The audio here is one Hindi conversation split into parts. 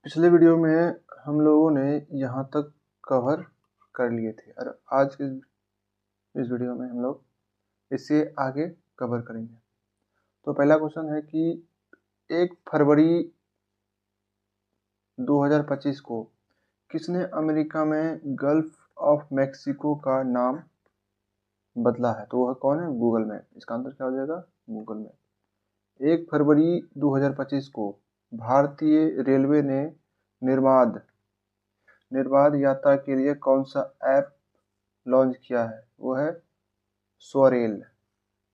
पिछले वीडियो में हम लोगों ने यहाँ तक कवर कर लिए थे और आज के इस वीडियो में हम लोग इससे आगे कवर करेंगे। तो पहला क्वेश्चन है कि 1 फरवरी 2025 को किसने अमेरिका में गल्फ ऑफ मैक्सिको का नाम बदला है? तो वह कौन है? Google map. इसका आंसर क्या हो जाएगा? Google map. 1 फरवरी 2025 को भारतीय रेलवे ने निर्बाध यात्रा के लिए कौन सा ऐप लॉन्च किया है? वो है स्वरेल।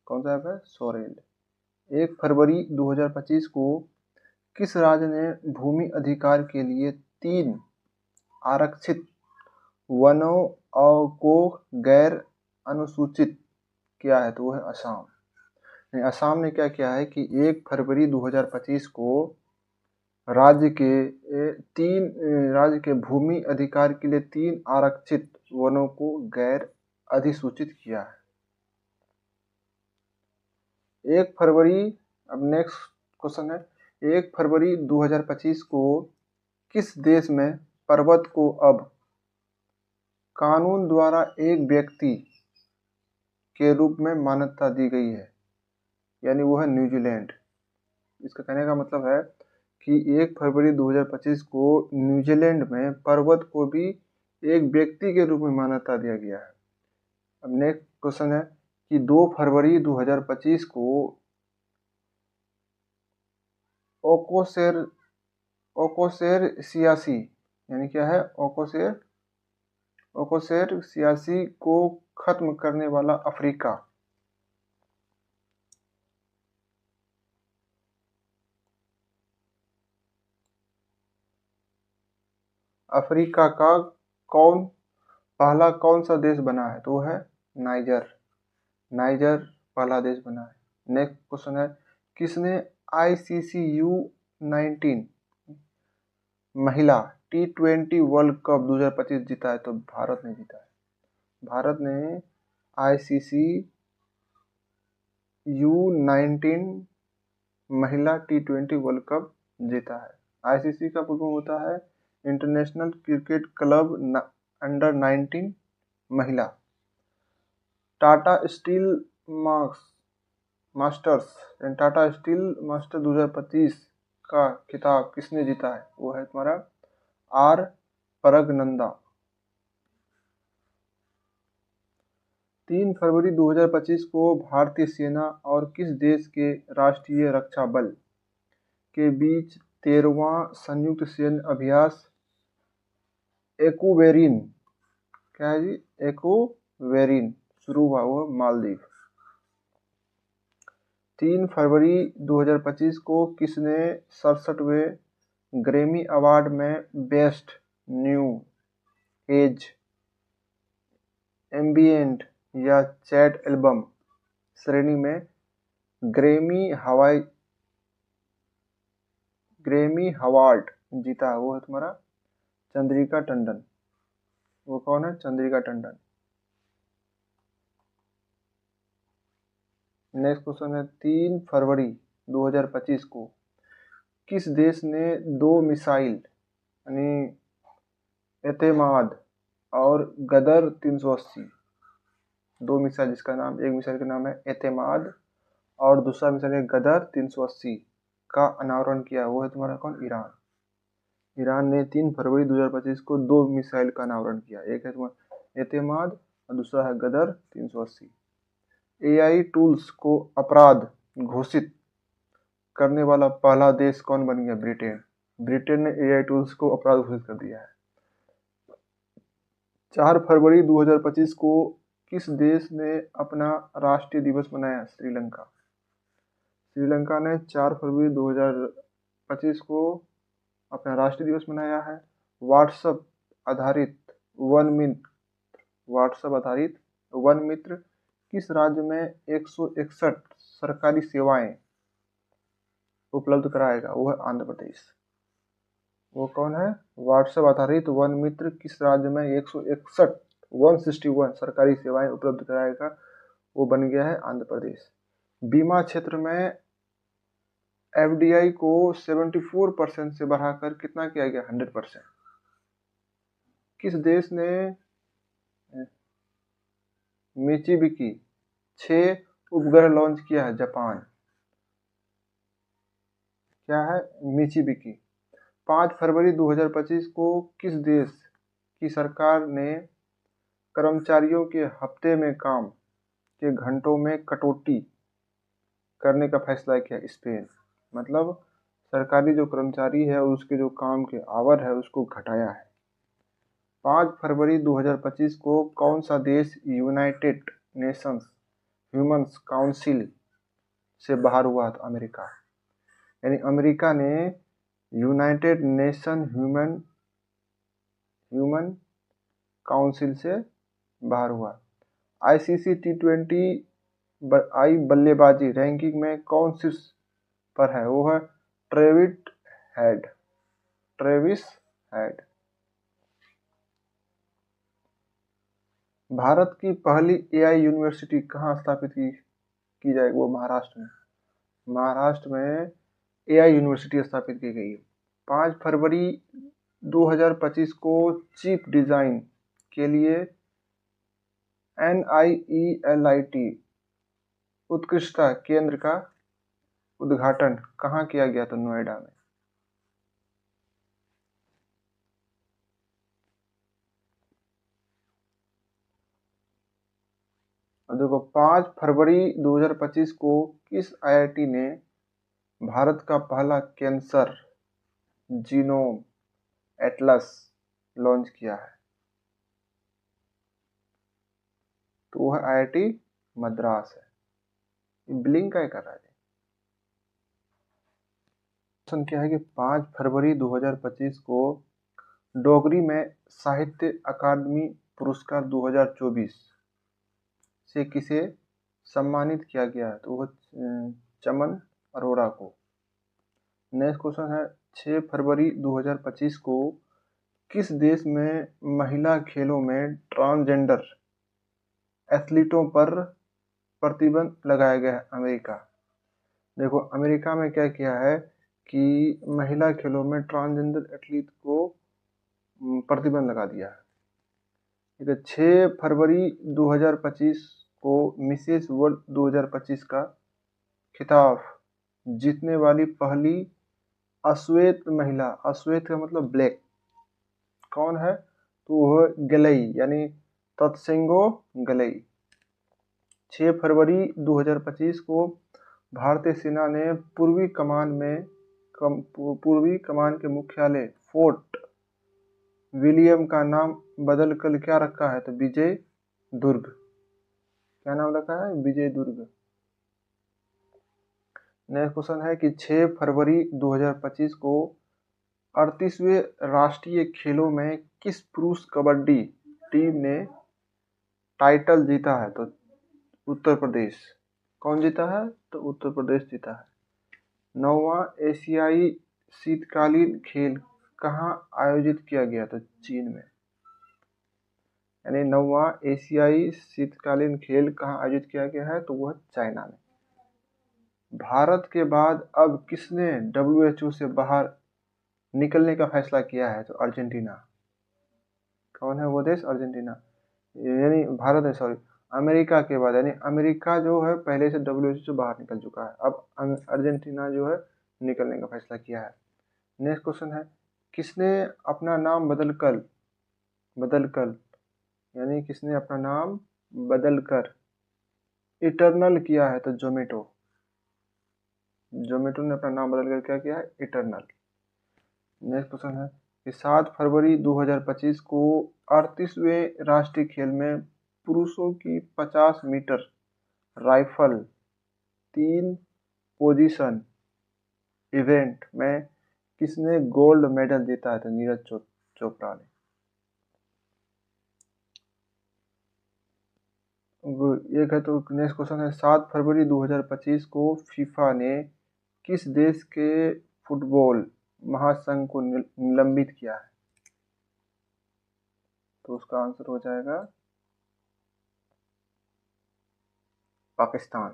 कौन सा ऐप है? स्वरेल। 1 फरवरी 2025 को किस राज्य ने भूमि अधिकार के लिए 3 आरक्षित वनों को गैर अनुसूचित किया है? तो वो है असम। असम ने क्या किया है कि 1 फरवरी 2025 को राज्य के भूमि अधिकार के लिए 3 आरक्षित वनों को गैर अधिसूचित किया है। 1 फरवरी, अब नेक्स्ट क्वेश्चन है, 1 फरवरी 2025 को किस देश में पर्वत को अब कानून द्वारा एक व्यक्ति के रूप में मान्यता दी गई है? यानी वो है न्यूजीलैंड। इसका कहने का मतलब है कि 1 फरवरी 2025 को न्यूजीलैंड में पर्वत को भी एक व्यक्ति के रूप में मान्यता दिया गया है। अब नेक्स्ट क्वेश्चन है कि 2 फरवरी 2025 को ओकोसेर सियासी, यानी क्या है? ओकोसेर सियासी को खत्म करने वाला अफ्रीका का कौन सा देश बना है? तो वो है नाइजर पहला देश बना है। नेक्स्ट क्वेश्चन है, किसने ICC U19 महिला T20 वर्ल्ड कप 2025 जीता है? तो भारत ने जीता है। भारत ने ICC U19 महिला T20 वर्ल्ड कप जीता है। ICC का फुल फॉर्म होता है इंटरनेशनल क्रिकेट क्लब अंडर 19 महिला। टाटा स्टील मास्टर्स 2025 का खिताब किसने जीता है? वो है तुम्हारा आर परगनंदा। 3 फरवरी 2025 को भारतीय सेना और किस देश के राष्ट्रीय रक्षा बल के बीच 13वां संयुक्त सैन्य अभ्यास एक्वेरिन, क्या है जी? एक्वेरिन शुरू हुआ? वो मालदीव। 3 फरवरी 2025 को किसने 67वें ग्रैमी अवार्ड में बेस्ट न्यू एज एम्बिएंट या चैट एल्बम श्रेणी में ग्रैमी अवार्ड जीता है? वो है तुम्हारा चंद्रिका टंडन। वो कौन है? चंद्रिका टंडन। नेक्स्ट क्वेश्चन है, 3 फरवरी 2025 को किस देश ने 2 मिसाइल यानी एतेमाद और गदर 380, 2 मिसाइल, जिसका नाम, एक मिसाइल का नाम है एतेमाद और दूसरा मिसाइल है गदर 380 का अनावरण किया? वो है तुम्हारा कौन? ईरान ने 3 फरवरी 2025 को 2 मिसाइल का अनावरण किया। एक है तुम्हारा एतेमाद और दूसरा है गदर 380। AI टूल्स को अपराध घोषित करने वाला पहला देश कौन बन गया? ब्रिटेन ने AI टूल्स को अपराध घोषित कर दिया है। 4 फरवरी 2025 को किस देश ने अपना राष्ट्रीय दिवस मनाया? श्रीलंका ने 4 फरवरी 2025 को अपना राष्ट्रीय दिवस मनाया है। व्हाट्सएप आधारित वन मित्र किस राज्य में 161 सरकारी सेवाएं उपलब्ध कराएगा? वो है आंध्र प्रदेश। वो कौन है? व्हाट्सएप आधारित वन मित्र किस राज्य में 161 सरकारी सेवाएं उपलब्ध कराएगा? वो बन गया है आंध्र प्रदेश। बीमा क्षेत्र में एफडीआई को 74% से बढ़ाकर कितना किया गया, 100%। किस देश ने मिचिबिकी 6 उपग्रह लॉन्च किया है, जापान। क्या है, मिचिबिकी। 5 फरवरी 2025 को किस देश की सरकार ने कर्मचारियों के हफ्ते में काम के घंटों में कटौती करने का फैसला किया, स्पेन। मतलब सरकारी जो कर्मचारी है उसके जो काम के आवर है उसको घटाया है। 5 फरवरी 2025 को कौन सा देश यूनाइटेड नेशंस ह्यूमन काउंसिल से बाहर हुआ था, अमेरिका। यानी अमेरिका ने यूनाइटेड नेशन ह्यूमन काउंसिल से बाहर हुआ। आईसीसी T20 आई बल्लेबाजी रैंकिंग में कौन शीर्ष पर है, वो है ट्रेविस हेड। भारत की पहली एआई यूनिवर्सिटी कहाँ स्थापित की जाएगी, वो महाराष्ट्र में एआई यूनिवर्सिटी स्थापित की गई है। 5 फरवरी 2025 को चिप डिजाइन के लिए NIELIT उत्कृष्टता केंद्र का उद्घाटन कहाँ किया गया था, नोएडा में। देखो 5 फरवरी 2025 को किस आईआईटी ने भारत का पहला कैंसर जीनोम एटलस लॉन्च किया है, तो वह आईआईटी मद्रास है। ब्लिंक क्या कर रहा है। क्वेश्चन क्या है कि 5 फरवरी 2025 को डोगरी में साहित्य अकादमी पुरस्कार 2024 से किसे सम्मानित किया गया है, तो वह चमन अरोड़ा को। नेक्स्ट क्वेश्चन है 6 फरवरी 2025 को किस देश में महिला खेलों में ट्रांसजेंडर एथलीटों पर प्रतिबंध लगाया गया है, अमेरिका। देखो अमेरिका में क्या किया है कि महिला खेलों में ट्रांसजेंडर एथलीट को प्रतिबंध लगा दिया है। ठीक है, 6 फरवरी 2025 को मिसेस वर्ल्ड 2025 का खिताब जीतने वाली पहली अश्वेत महिला, अश्वेत का मतलब ब्लैक, कौन है, तो वह गलई यानी तत्सेंगो गलई। 6 फरवरी 2025 को भारतीय सेना ने पूर्वी कमान के मुख्यालय फोर्ट विलियम का नाम बदलकर क्या रखा है, तो विजय दुर्ग। क्या नाम रखा है, विजय दुर्ग। नेक्स्ट क्वेश्चन है कि 6 फरवरी 2025 को 38वें राष्ट्रीय खेलों में किस पुरुष कबड्डी टीम ने टाइटल जीता है, तो उत्तर प्रदेश। कौन जीता है, तो उत्तर प्रदेश जीता है। 9वां एशियाई शीतकालीन खेल कहाँ आयोजित किया गया, तो चीन में। यानी 9वां एशियाई शीतकालीन खेल कहाँ आयोजित किया गया है, तो वह चाइना में। भारत के बाद अब किसने WHO से बाहर निकलने का फैसला किया है, तो अर्जेंटीना। कौन है वो देश, अर्जेंटीना। यानी भारत है, सॉरी, अमेरिका के बाद। यानी अमेरिका जो है पहले से WHO से बाहर निकल चुका है, अब अर्जेंटीना जो है निकलने का फैसला किया है। नेक्स्ट क्वेश्चन है किसने अपना नाम बदलकर यानी किसने अपना नाम बदलकर इटरनल किया है, तो जोमेटो ने अपना नाम बदलकर क्या किया है, इटरनल। नेक्स्ट क्वेश्चन है कि 7 फरवरी 2025 को 38वें राष्ट्रीय खेल में पुरुषों की 50 मीटर राइफल 3 पोजीशन इवेंट में किसने गोल्ड मेडल जीता है, तो नीरज चोपड़ा ने। एक है, तो नेक्स्ट क्वेश्चन है 7 फरवरी 2025 को फीफा ने किस देश के फुटबॉल महासंघ को निलंबित किया है, तो उसका आंसर हो जाएगा पाकिस्तान।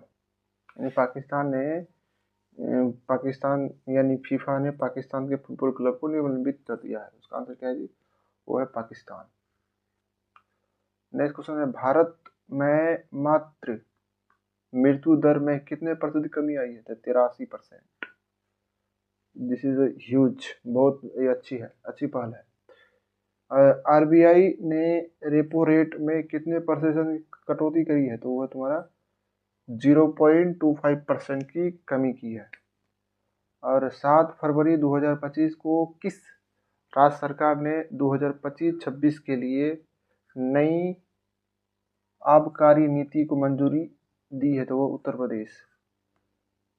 यानी पाकिस्तान ने पाकिस्तान यानी फीफा ने पाकिस्तान के फुटबॉल क्लब को निलंबित कर दिया है। उसका आंसर क्या है जी? वो है पाकिस्तान। नेक्स्ट क्वेश्चन है, भारत में मातृ मृत्यु दर में कितने प्रतिशत कमी आई है? 83%। दिस इज ह्यूज, बहुत ये अच्छी पहल है। आरबीआई ने रेपो रेट में कितने प्रतिशत कटौती करी है? तो वो तुम्हारा 0.25% की कमी की है। और 7 फरवरी 2025 को किस राज्य सरकार ने 2025-26 के लिए नई आबकारी नीति को मंजूरी दी है? तो वो उत्तर प्रदेश।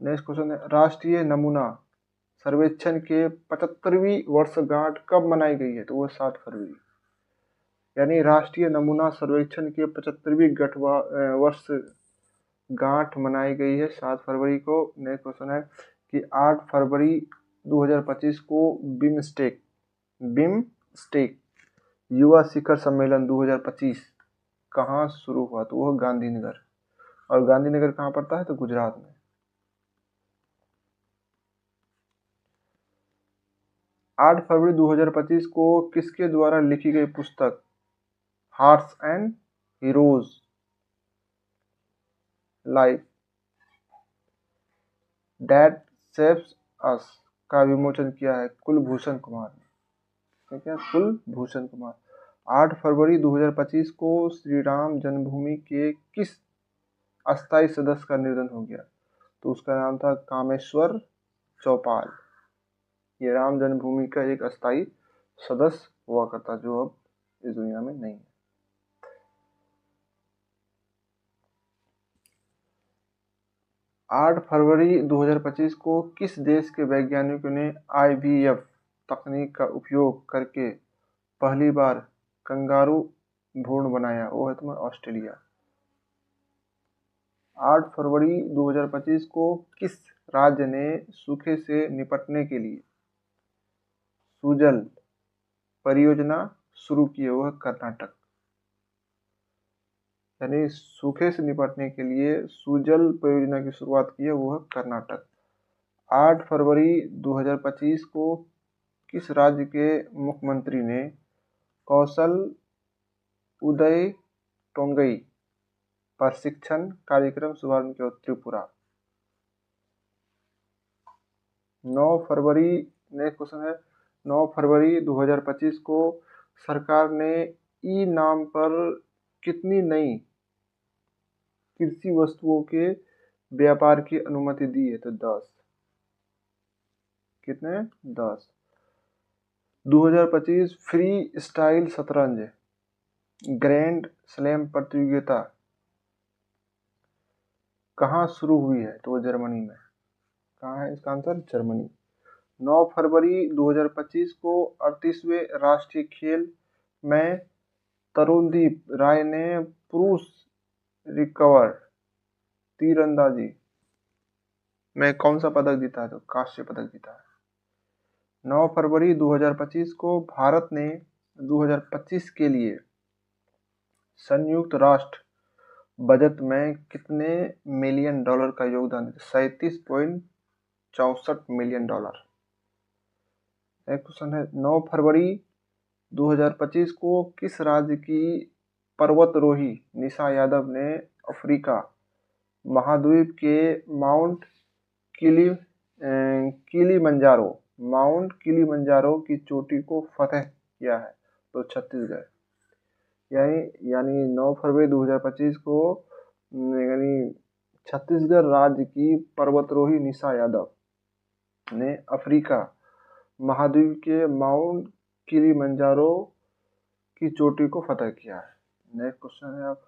नेक्स्ट क्वेश्चन है, राष्ट्रीय नमूना सर्वेक्षण के 75वीं वर्षगांठ कब मनाई गई है? तो वो 7 फरवरी। यानी राष्ट्रीय नमूना सर्वेक्षण के 75वीं वर्षगांठ मनाई गई है 7 फरवरी को। नेक्स्ट क्वेश्चन है कि 8 फरवरी 2025 को बिमस्टेक युवा शिखर सम्मेलन 2025 कहाँ शुरू हुआ? तो वह गांधीनगर। और गांधीनगर कहाँ पड़ता है? तो गुजरात में। 8 फरवरी 2025 को किसके द्वारा लिखी गई पुस्तक hearts and heroes life that shapes us का विमोचन किया है कुलभूषण कुमार ने। ठीक है, कुलभूषण कुमार। 8 फरवरी 2025 को श्री राम जन्मभूमि के किस अस्थायी सदस्य का निधन हो गया? तो उसका नाम था कामेश्वर चौपाल। ये राम जन्मभूमि का एक अस्थायी सदस्य हुआ करता जो अब इस दुनिया में नहीं है। 8 फरवरी 2025 को किस देश के वैज्ञानिकों ने IVF तकनीक का उपयोग करके पहली बार कंगारू भ्रूण बनाया? वो है तुम्हारा ऑस्ट्रेलिया। 8 फरवरी 2025 को किस राज्य ने सूखे से निपटने के लिए सुजल परियोजना शुरू की है? वो है कर्नाटक। यानी सूखे से निपटने के लिए सुजल परियोजना की शुरुआत की है, वो है कर्नाटक। 8 फरवरी 2025 को किस राज्य के मुख्यमंत्री ने कौशल उदय टोंगई प्रशिक्षण कार्यक्रम शुभारंभ किया? त्रिपुरा। 9 फरवरी नेक्स्ट क्वेश्चन है, 9 फरवरी 2025 को सरकार ने ई नाम पर कितनी नई कृषि वस्तुओं के व्यापार की अनुमति दी है? तो 10। कितने? 10। 2025 फ्री स्टाइल शतरंज ग्रैंड स्लैम प्रतियोगिता कहाँ शुरू हुई है? तो वो जर्मनी में। कहाँ है इसका आंसर? जर्मनी। 9 फरवरी 2025 को 38वें राष्ट्रीय खेल में तरुणदीप राय ने पुरुष रिकवर तीरंदाजी में कौन सा पदक जीता है? तो कांस्य पदक जीता है। 9 फरवरी 2025 को भारत ने 2025 के लिए संयुक्त राष्ट्र बजट में कितने मिलियन डॉलर का योगदान दिया? 37.64 मिलियन डॉलर। एक क्वेश्चन है, 9 फरवरी 2025 को किस राज्य की पर्वतरोही निशा यादव ने अफ्रीका महाद्वीप के माउंट किलीमंजारो की चोटी को फतह किया है? तो छत्तीसगढ़। यानी 9 फरवरी 2025 को यानी छत्तीसगढ़ राज्य की पर्वतरोही निशा यादव ने अफ्रीका महाद्वीप के माउंट किलीमंजारो की चोटी को फतह किया है। नेक्स्ट क्वेश्चन है आप,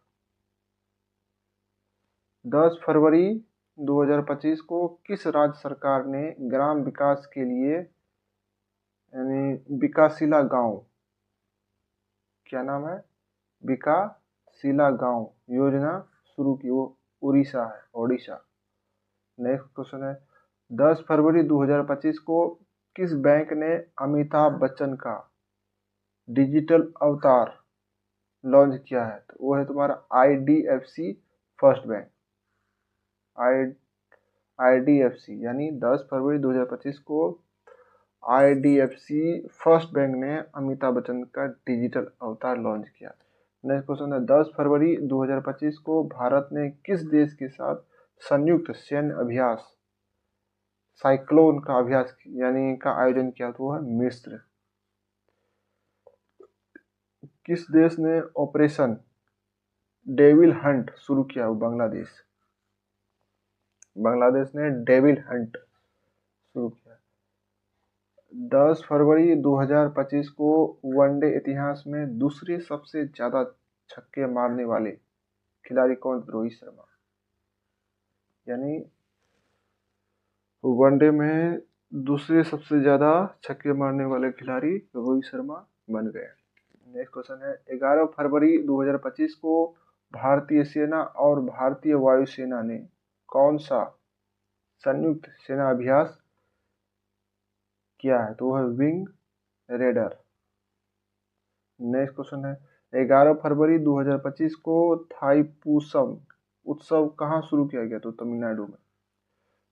10 फरवरी 2025 को किस राज्य सरकार ने ग्राम विकास के लिए यानी विकासशीला गांव, क्या नाम है? विकासशीला गांव योजना शुरू की? वो उड़ीसा है, ओडिशा। नेक्स्ट क्वेश्चन है, 10 फरवरी 2025 को किस बैंक ने अमिताभ बच्चन का डिजिटल अवतार लॉन्च किया है? तो वो है तुम्हारा IDFC फर्स्ट बैंक। IDFC यानी 10 फरवरी 2025 को IDFC फर्स्ट बैंक ने अमिताभ बच्चन का डिजिटल अवतार लॉन्च किया। नेक्स्ट क्वेश्चन है 10 फरवरी 2025 को भारत ने किस देश के साथ संयुक्त सैन्य अभ्यास साइक्लोन का अभ्यास यानी का आयोजन किया? तो वो है मिस्र। किस देश ने ऑपरेशन डेविल हंट शुरू किया? बांग्लादेश। बांग्लादेश ने डेविल हंट शुरू किया। 10 फरवरी 2025 को वनडे इतिहास में दूसरे सबसे ज्यादा छक्के मारने वाले खिलाड़ी कौन? रोहित शर्मा। यानी वनडे में दूसरे सबसे ज्यादा छक्के मारने वाले खिलाड़ी रोहित शर्मा बन गए। नेक्स्ट क्वेश्चन है 11 फरवरी 2025 को भारतीय सेना और भारतीय वायुसेना ने कौन सा संयुक्त सेना अभ्यास किया है? तो वह है विंग रेडर। नेक्स्ट क्वेश्चन है 11 फरवरी 2025 को थाईपुसम उत्सव कहाँ शुरू किया गया? तो तमिलनाडु में।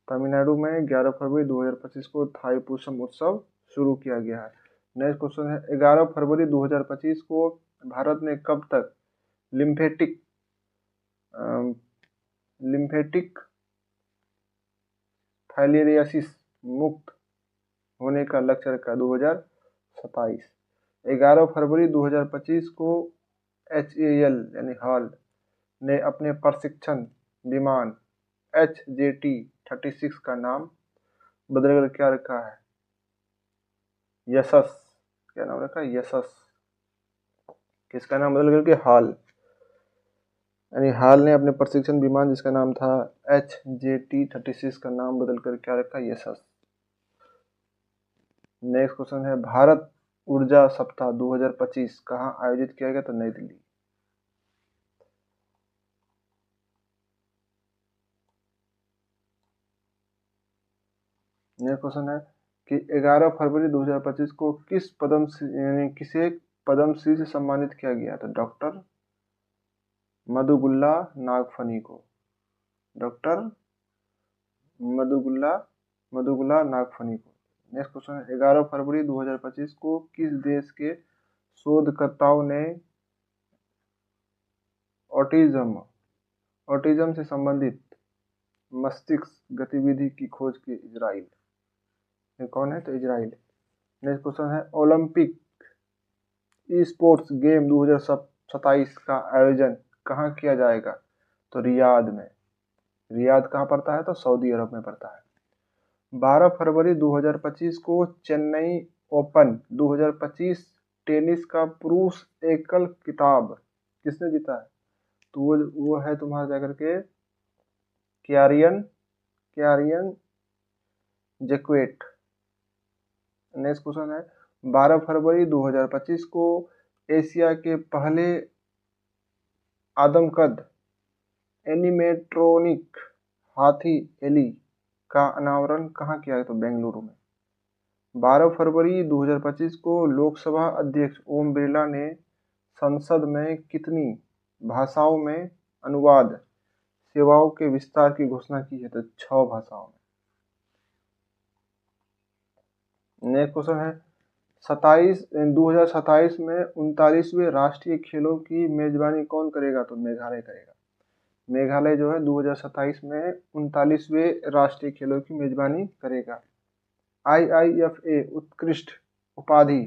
तमिलनाडु में 11 फरवरी 2025 को थाईपुसम उत्सव शुरू किया गया है। नेक्स्ट क्वेश्चन है 11 फरवरी 2025 को भारत ने कब तक लिम्फेटिक फाइलेरियासिस मुक्त होने का लक्ष्य रखा? 2027। 11 फरवरी 2025 को HAL यानी हाल ने अपने प्रशिक्षण विमान HJT-36 का नाम बदलकर क्या रखा है? यशस। क्या नाम रखा है? यशस। किसका नाम बदल करके? हाल। यानी हाल ने अपने प्रशिक्षण विमान जिसका नाम था HJT-36 का नाम बदल कर क्या रखा? यशस। नेक्स्ट क्वेश्चन है भारत ऊर्जा सप्ताह 2025 कहाँ आयोजित किया गया? तो नई दिल्ली। नेक्स्ट क्वेश्चन है कि 11 फरवरी 2025 को किसे पद्मश्री से सम्मानित किया गया? तो डॉक्टर मधुगुल्ला नागफनी को। डॉक्टर मधुगुल्ला नागफनी को। नेक्स्ट क्वेश्चन है 11 फरवरी 2025 को किस देश के शोधकर्ताओं ने ऑटिज्म से संबंधित मस्तिष्क गतिविधि की खोज की? इजराइल। ये कौन है? तो इजराइल। नेक्स्ट क्वेश्चन है ओलंपिक ई स्पोर्ट्स गेम 2027 का आयोजन कहाँ किया जाएगा? तो रियाद में। रियाद कहाँ पड़ता है? तो सऊदी अरब में पड़ता है। 12 फरवरी 2025 को चेन्नई ओपन 2025 टेनिस का पुरुष एकल खिताब किसने जीता है? तो वो है तुम्हारा जाकर के क्यारियन जैक्वेट। नेक्स्ट क्वेश्चन है 12 फरवरी 2025 को एशिया के पहले आदमकद एनिमेट्रोनिक हाथी एली का अनावरण कहाँ किया है? तो बेंगलुरु में। 12 फरवरी 2025 को लोकसभा अध्यक्ष ओम बिरला ने संसद में कितनी भाषाओं में अनुवाद सेवाओं के विस्तार की घोषणा की है? तो 6 भाषाओं में। नेक्स्ट क्वेश्चन है 2027 में 39वें राष्ट्रीय खेलों की मेजबानी कौन करेगा? तो मेघालय करेगा। मेघालय जो है 2027 में 39वें राष्ट्रीय खेलों की मेजबानी करेगा। IIFA उत्कृष्ट उपाधि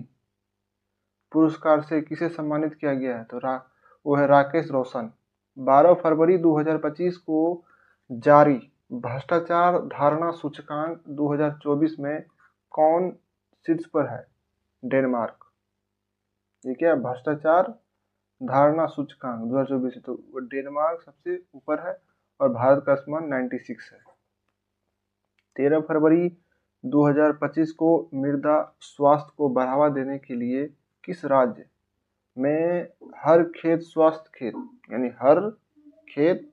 पुरस्कार से किसे सम्मानित किया गया है? तो वो है राकेश रोशन। 12 फरवरी 2025 को जारी भ्रष्टाचार धारणा सूचकांक 2024 में कौन शीर्ष पर है? डेनमार्क। ये क्या? भ्रष्टाचार धारणा सूचकांक 2024 तो डेनमार्क सबसे ऊपर है और भारत का स्थान 96 है। 13 फरवरी 2025 को मृदा स्वास्थ्य को बढ़ावा देने के लिए किस राज्य में हर खेत स्वास्थ्य खेत यानी हर खेत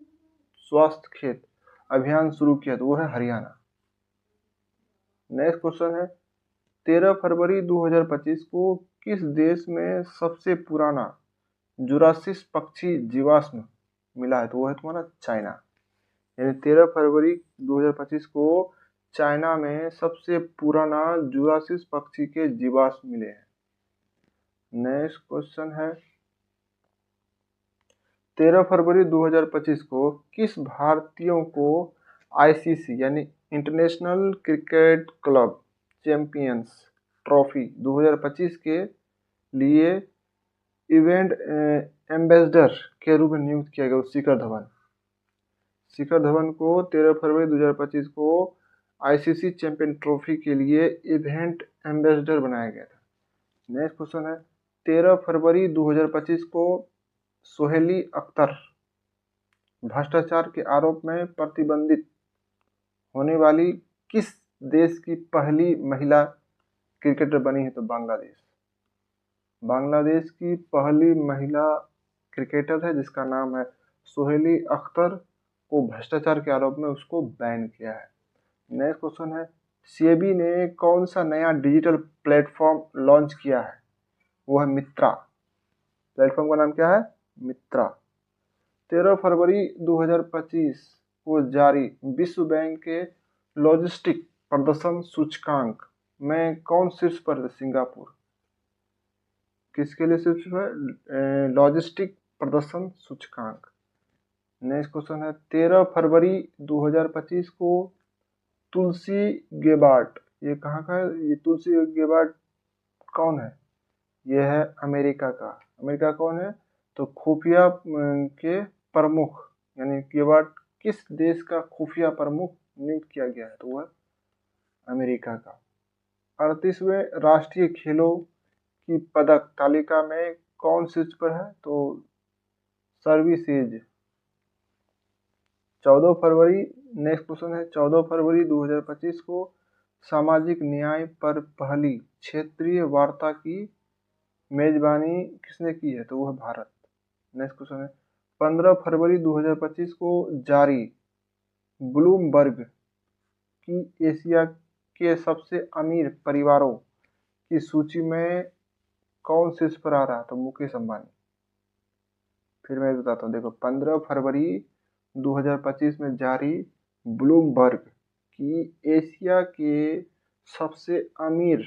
स्वास्थ्य खेत अभियान शुरू किया? तो वो है हरियाणा। नेक्स्ट क्वेश्चन है 13 फरवरी 2025 को किस देश में सबसे पुराना जुरासिक पक्षी जीवाश्म मिला है? तो वो है तुम्हारा चाइना। यानी 13 फरवरी 2025 को चाइना में सबसे पुराना जुरासिस पक्षी के जीवाश्म मिले हैं। नेक्स्ट क्वेश्चन है 13 फरवरी 2025 को किस भारतीयों को आईसीसी यानी international cricket club champions trophy 2025 के लिए इवेंट एम्बेसडर के रूप में नियुक्त किया गया? शिखर धवन को 13 फरवरी 2025 को आईसीसी चैंपियन ट्रॉफी के लिए इवेंट एम्बेसडर बनाया गया था। नेक्स्ट क्वेश्चन है 13 फरवरी 2025 को सोहेली अख्तर भ्रष्टाचार के आरोप में प्रतिबंधित होने वाली किस देश की पहली महिला क्रिकेटर बनी है? तो बांग्लादेश की पहली महिला क्रिकेटर है जिसका नाम है सोहेली अख्तर, को भ्रष्टाचार के आरोप में उसको बैन किया है। नेक्स्ट क्वेश्चन है सेबी ने कौन सा नया डिजिटल प्लेटफॉर्म लॉन्च किया है? वो है मित्रा। प्लेटफॉर्म का नाम क्या है? मित्रा। 13 फरवरी 2025 को जारी विश्व बैंक के लॉजिस्टिक प्रदर्शन सूचकांक में कौन शीर्ष पर है? सिंगापुर। किसके लिए शीर्ष है? लॉजिस्टिक प्रदर्शन सूचकांक। नेक्स्ट क्वेश्चन है 13 फरवरी 2025 को तुलसी गेबार्ड, ये कहाँ का है? ये तुलसी गेबार्ड कौन है? ये है अमेरिका का। अमेरिका कौन है? तो खुफिया के प्रमुख, यानी गेबार्ड किस देश का खुफिया प्रमुख नियुक्त किया गया है? तो वह अमेरिका का। 38वें राष्ट्रीय खेलों की पदक तालिका में कौन शीर्ष पर है? तो सर्विसेज। 14 फरवरी, नेक्स्ट क्वेश्चन है 14 फरवरी 2025 को सामाजिक न्याय पर पहली क्षेत्रीय वार्ता की मेजबानी किसने की है? तो वह भारत। नेक्स्ट क्वेश्चन है 15 फरवरी 2025 को जारी ब्लूमबर्ग की एशिया के सबसे अमीर परिवारों की सूची में कौन शीर्ष पर आ रहा है? तो मुकेश अंबानी। फिर मैं बताता हूँ, देखो 15 फरवरी 2025 में जारी ब्लूमबर्ग की एशिया के सबसे अमीर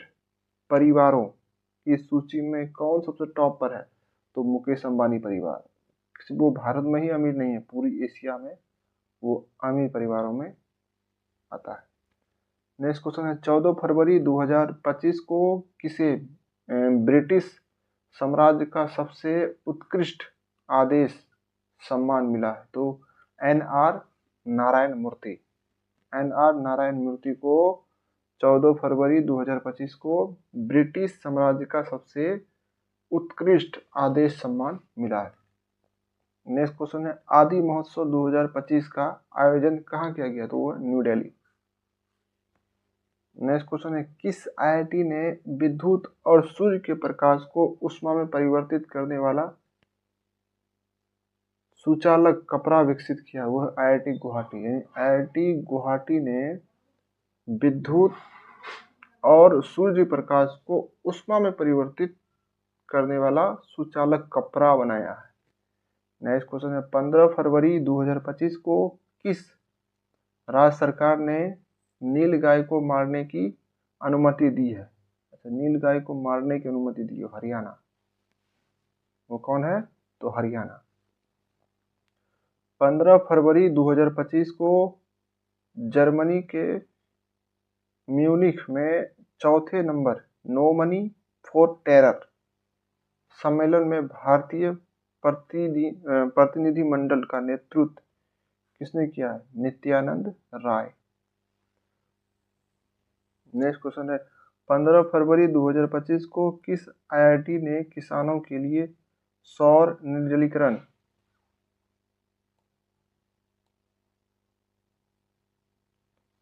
परिवारों की सूची में कौन सबसे टॉप पर है? तो मुकेश अंबानी परिवार। वो भारत में ही अमीर नहीं है, पूरी एशिया में वो अमीर परिवारों में आता है। नेक्स्ट क्वेश्चन है 14 फरवरी 2025 को किसे ब्रिटिश साम्राज्य का सबसे उत्कृष्ट आदेश सम्मान मिला है? तो NR नारायण मूर्ति। NR नारायण मूर्ति को 14 फरवरी 2025 को ब्रिटिश साम्राज्य का सबसे उत्कृष्ट आदेश सम्मान मिला है। नेक्स्ट क्वेश्चन है आदि महोत्सव 2025 का आयोजन कहाँ किया गया? तो वो न्यू दिल्ली। नेक्स्ट क्वेश्चन है किस IIT ने विद्युत और सूर्य के प्रकाश को ऊष्मा में परिवर्तित करने वाला सुचालक कपड़ा विकसित किया? वह IIT गुवाहाटी। यानी IIT गुवाहाटी ने विद्युत और सूर्य प्रकाश को ऊष्मा में परिवर्तित करने वाला सुचालक कपड़ा बनाया है। नेक्स्ट क्वेश्चन है 15 फरवरी 2025 को किस राज्य सरकार ने नीलगाय को मारने की अनुमति दी है? अच्छा, नीलगाय को मारने की अनुमति दी है हरियाणा। वो कौन है? तो हरियाणा। 15 फरवरी 2025 को जर्मनी के म्यूनिख में चौथे number no money for terror सम्मेलन में भारतीय प्रतिनिधि मंडल का नेतृत्व किसने किया है? नित्यानंद राय। नेक्स्ट क्वेश्चन है 15 फरवरी 2025 को किस IIT ने किसानों के लिए सौर निर्जलीकरण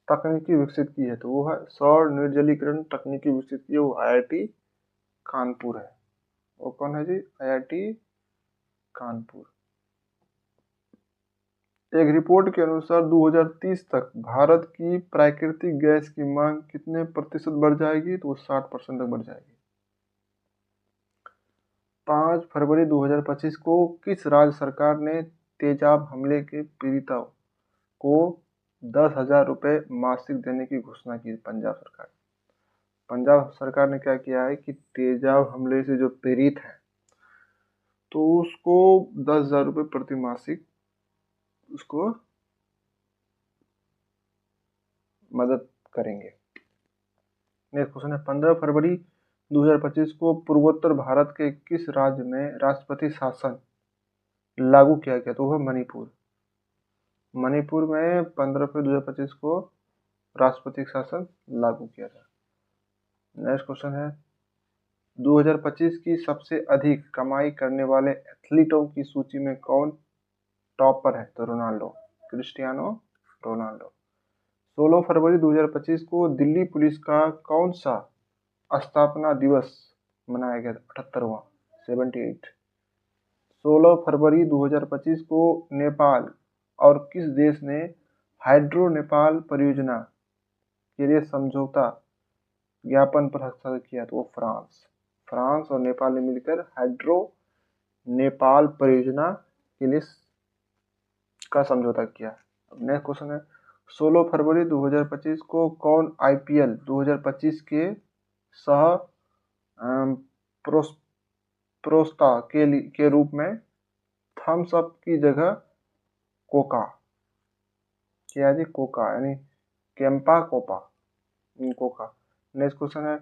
तकनीकी विकसित की है? तो वो है सौर निर्जलीकरण तकनीकी विकसित की है, वो IIT कानपुर है। वो कौन है जी? IIT कानपुर। एक रिपोर्ट के अनुसार 2030 तक भारत की प्राकृतिक गैस की मांग कितने प्रतिशत बढ़ जाएगी? तो 60% तक बढ़ जाएगी। 5 फरवरी 2025 को किस राज्य सरकार ने तेजाब हमले के पीड़ितों को 10,000 रुपये मासिक देने की घोषणा की पंजाब सरकार। पंजाब सरकार ने क्या किया है कि तेजाब हमले से जो पीड़ित है तो उसको 10,000 रुपये प्रति मासिक उसको मदद करेंगे। नेक्स्ट क्वेश्चन है 15 फरवरी 2025 को पूर्वोत्तर भारत के किस राज्य में राष्ट्रपति शासन लागू किया गया? तो वह मणिपुर। मणिपुर में 15 फरवरी 2025 को राष्ट्रपति शासन लागू किया था। नेक्स्ट क्वेश्चन है 2025 की सबसे अधिक कमाई करने वाले एथलीटों की सूची में कौन टॉपर है? तो रोनाल्डो, क्रिस्टियानो रोनाल्डो। 16 फरवरी 2025 को दिल्ली पुलिस का कौन सा स्थापना दिवस मनाया गया? 78वां, 78। 16 फरवरी 2025 को नेपाल और किस देश ने हाइड्रो नेपाल परियोजना के लिए समझौता ज्ञापन पर हस्ताक्षर किया? तो वो फ्रांस और नेपाल ने मिलकर हाइड्रो नेपाल परियोजना के लिए का समझौता किया। नेक्स्ट क्वेश्चन है 16 फरवरी 2025 को कौन आईपीएल 2025 के सह प्रोस्ता के रूप में थम्स अप की जगह कोका क्या जी? कोका यानी कैंपा कोका। नेक्स्ट क्वेश्चन है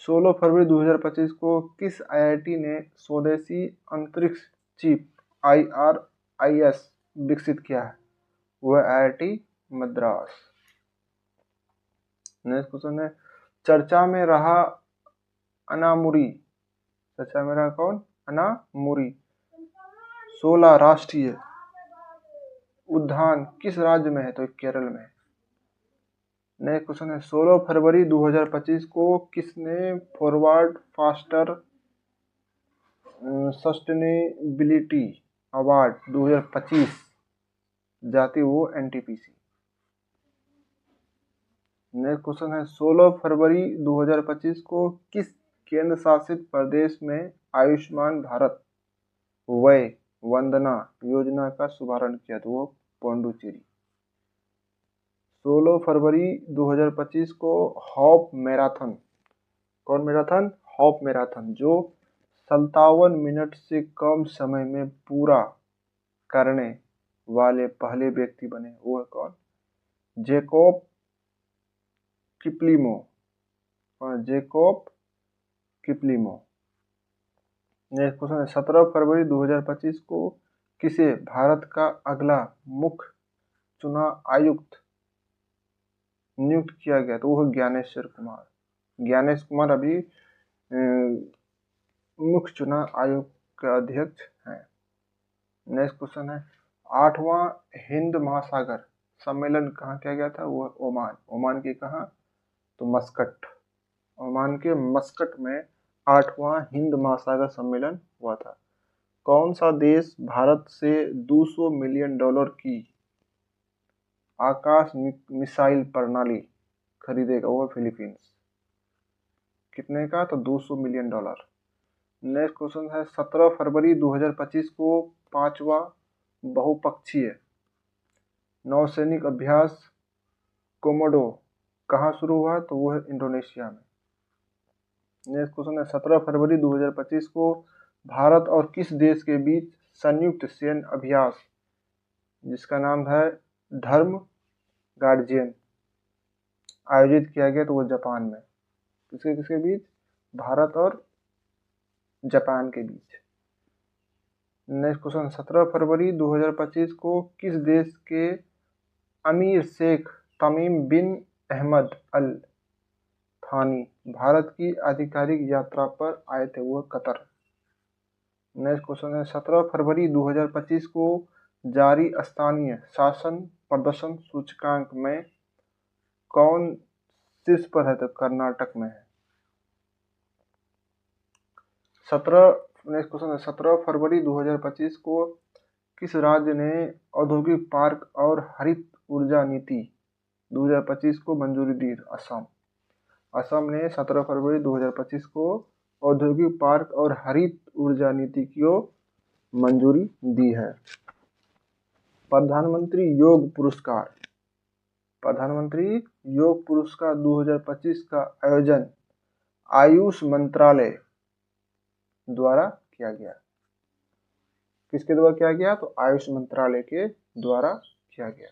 16 फरवरी 2025 को किस आईआईटी ने स्वदेशी अंतरिक्ष चिप IRIS विकसित किया है? वह IIT मद्रास। नेक्स्ट क्वेश्चन है चर्चा में रहा अनामुरी। चर्चा में रहा कौन? अनामुरी 16 राष्ट्रीय उद्यान किस राज्य में है? तो केरल में। नेक्स्ट क्वेश्चन है 16 फरवरी 2025 को किसने फॉरवर्ड फास्टर सस्टेनेबिलिटी अवार्ड 2025 जाती? वो NTPC। नेक्स्ट क्वेश्चन है 16 फरवरी 2025 को किस केंद्र शासित प्रदेश में आयुष्मान भारत वय वंदना योजना का शुभारंभ किया? तो वो पौंडुचेरी। 16 फरवरी 2025 को हॉप मैराथन, कौन मैराथन? हॉप मैराथन जो 57 मिनट से कम समय में पूरा करने वाले पहले व्यक्ति बने, वो है कौन? जैकोब किपलिमो। जैकोब किपलिमो। नेक्स्ट क्वेश्चन है 17 फरवरी 2025 को किसे भारत का अगला मुख्य चुनाव आयुक्त नियुक्त किया गया? तो वो ज्ञानेश्वर कुमार। ज्ञानेश कुमार अभी मुख्य चुनाव आयोग के अध्यक्ष हैं। नेक्स्ट क्वेश्चन है 8वां हिंद महासागर सम्मेलन कहाँ किया गया था? वो ओमान। ओमान की कहाँ? तो मस्कट। ओमान के मस्कट में 8वां हिंद महासागर सम्मेलन हुआ था। कौन सा देश भारत से $200 मिलियन की आकाश मिसाइल प्रणाली खरीदेगा? वो फिलीपींस। कितने का? तो $200 मिलियन। नेक्स्ट क्वेश्चन है 17 फरवरी 2025 को 5वां बहुपक्षीय नौसैनिक अभ्यास कोमोडो कहाँ शुरू हुआ? तो वो है इंडोनेशिया में। नेक्स्ट क्वेश्चन है 17 फरवरी 2025 को भारत और किस देश के बीच संयुक्त सैन्य अभ्यास जिसका नाम है धर्म गार्जियन आयोजित किया गया? तो वो जापान में। किसके किसके बीच? भारत और जापान के बीच। नेक्स्ट क्वेश्चन 17 फरवरी 2025 को किस देश के अमीर शेख तमीम बिन अहमद अल थानी भारत की आधिकारिक यात्रा पर आए थे? वो कतर। नेक्स्ट क्वेश्चन है 17 फरवरी 2025 को जारी स्थानीय शासन प्रदर्शन सूचकांक में कौन शीर्ष पर है? तो कर्नाटक में है। नेक्स्ट क्वेश्चन है 17 फरवरी 2025 को किस राज्य ने औद्योगिक पार्क और हरित ऊर्जा नीति 2025 को मंजूरी दी? असम। असम ने 17 फरवरी 2025 को औद्योगिक पार्क और हरित ऊर्जा नीति को मंजूरी दी है। प्रधानमंत्री योग पुरस्कार, प्रधानमंत्री योग पुरस्कार 2025 का आयोजन आयुष मंत्रालय द्वारा किया गया। किसके द्वारा किया गया? तो आयुष मंत्रालय के द्वारा किया गया।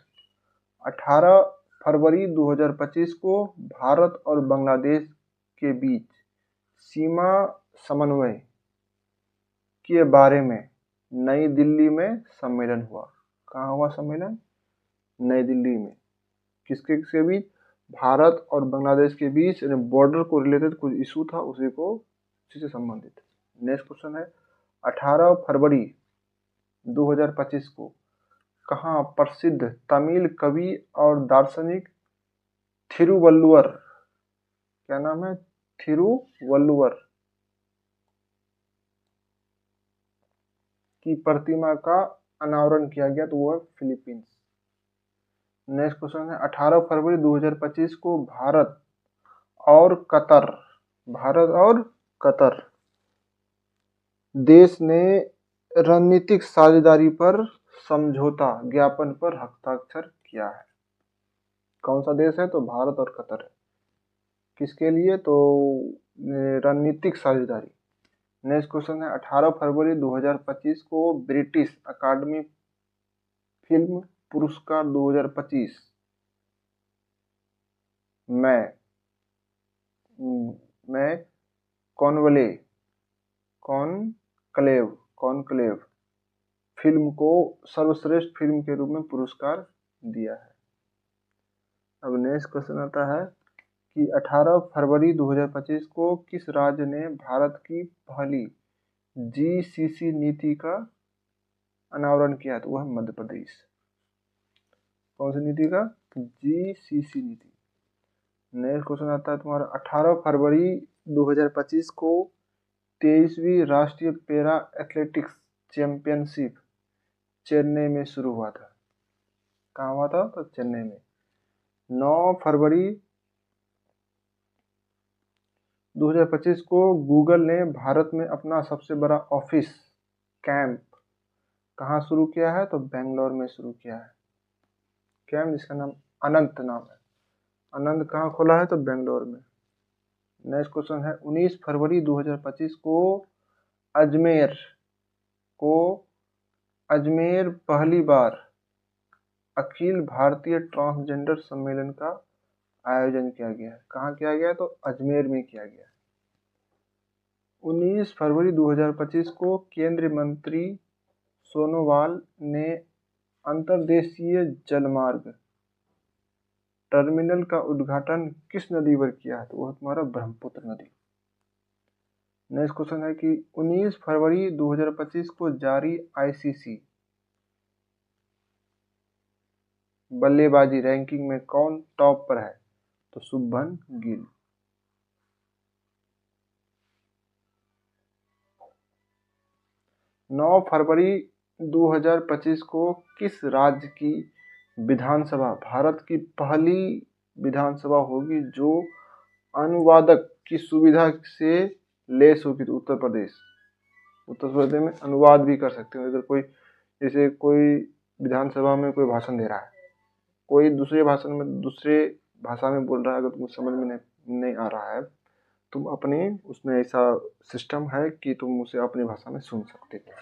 18 फरवरी 2025 को भारत और बांग्लादेश के बीच सीमा समन्वय के बारे में नई दिल्ली में सम्मेलन हुआ। कहाँ हुआ सम्मेलन? नई दिल्ली में। किसके किसके बीच? भारत और बांग्लादेश के बीच, बॉर्डर को रिलेटेड कुछ इशू था, उसी से संबंधित। नेक्स्ट क्वेश्चन है 18 फरवरी 2025 को कहाँ प्रसिद्ध तमिल कवि और दार्शनिक थिरुवल्लुवर, क्या नाम है? थिरुवल्लुवर की प्रतिमा का अनावरण किया गया? तो वो है फिलीपींस। नेक्स्ट क्वेश्चन है 18 फरवरी 2025 को भारत और कतर देश ने रणनीतिक साझेदारी पर समझौता ज्ञापन पर हस्ताक्षर किया है। कौन सा देश है? तो भारत और कतर है। किसके लिए? तो रणनीतिक साझेदारी। नेक्स्ट क्वेश्चन है 18 फरवरी 2025 को ब्रिटिश अकादमी फिल्म पुरस्कार 2025 में कॉनक्लेव फिल्म को सर्वश्रेष्ठ फिल्म के रूप में पुरस्कार दिया है। अब नेक्स्ट क्वेश्चन आता है कि 18 फरवरी 2025 को किस राज्य ने भारत की पहली जीसीसी नीति का अनावरण किया? तो वह मध्य प्रदेश। कौन सी नीति का? जीसीसी नीति। नेक्स्ट क्वेश्चन आता है तुम्हारा 18 फरवरी 2025 को 23वीं राष्ट्रीय पैरा एथलेटिक्स चैंपियनशिप चेन्नई में शुरू हुआ था। कहाँ हुआ था? तो चेन्नई में। 9 फरवरी 2025 को गूगल ने भारत में अपना सबसे बड़ा ऑफिस कैंप कहाँ शुरू किया है? तो बेंगलोर में शुरू किया है कैंप, जिसका नाम अनंत नाम है। अनंत कहाँ खोला है? तो बेंगलोर में। नेक्स्ट क्वेश्चन है 19 फरवरी 2025 को अजमेर पहली बार अखिल भारतीय ट्रांसजेंडर सम्मेलन का आयोजन किया गया है। कहाँ किया गया? तो अजमेर में किया गया। 19 फरवरी 2025 को केंद्रीय मंत्री सोनोवाल ने अंतर्देशीय जलमार्ग टर्मिनल का उद्घाटन किस नदी पर किया है? तो वह तुम्हारा ब्रह्मपुत्र नदी। नेक्स्ट क्वेश्चन है कि 19 फरवरी 2025 को जारी आईसीसी बल्लेबाजी रैंकिंग में कौन टॉप पर है? तो शुभमन गिल। नौ फरवरी 2025 को किस राज्य की विधानसभा भारत की पहली विधानसभा होगी जो अनुवादक की सुविधा से लेस होगी? तो उत्तर प्रदेश। उत्तर प्रदेश में अनुवाद भी कर सकते हो। अगर कोई जैसे कोई विधानसभा में कोई भाषण दे रहा है, कोई दूसरे भाषा में बोल रहा है, अगर तुमको समझ में नहीं आ रहा है, तुम अपने उसमें ऐसा सिस्टम है कि तुम उसे अपनी भाषा में सुन सकते हो।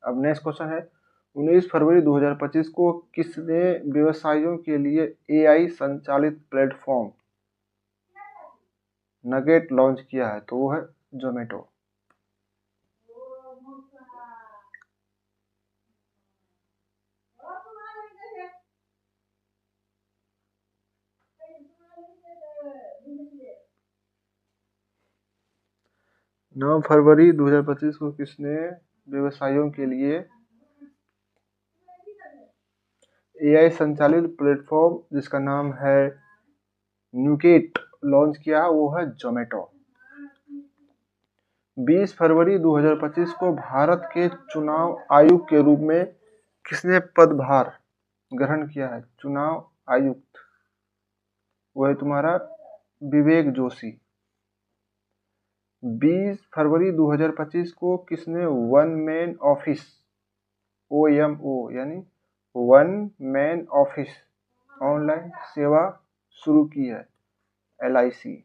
अब नेक्स्ट क्वेश्चन है 19 फरवरी 2025 को किसने व्यवसायियों के लिए एआई संचालित प्लेटफॉर्म नगेट लॉन्च किया है? तो वो है जोमेटो। नौ फरवरी 2025 को किसने व्यवसायियों के लिए एआई संचालित प्लेटफॉर्म जिसका नाम है न्यूगेट लॉन्च किया? वो है जोमेटो। 20 फरवरी 2025 को भारत के चुनाव आयुक्त के रूप में किसने पदभार ग्रहण किया है? चुनाव आयुक्त वो है तुम्हारा विवेक जोशी। 20 फरवरी 2025 को किसने वन मैन ऑफिस OMO यानी वन मैन ऑफिस ऑनलाइन सेवा शुरू की है, LIC।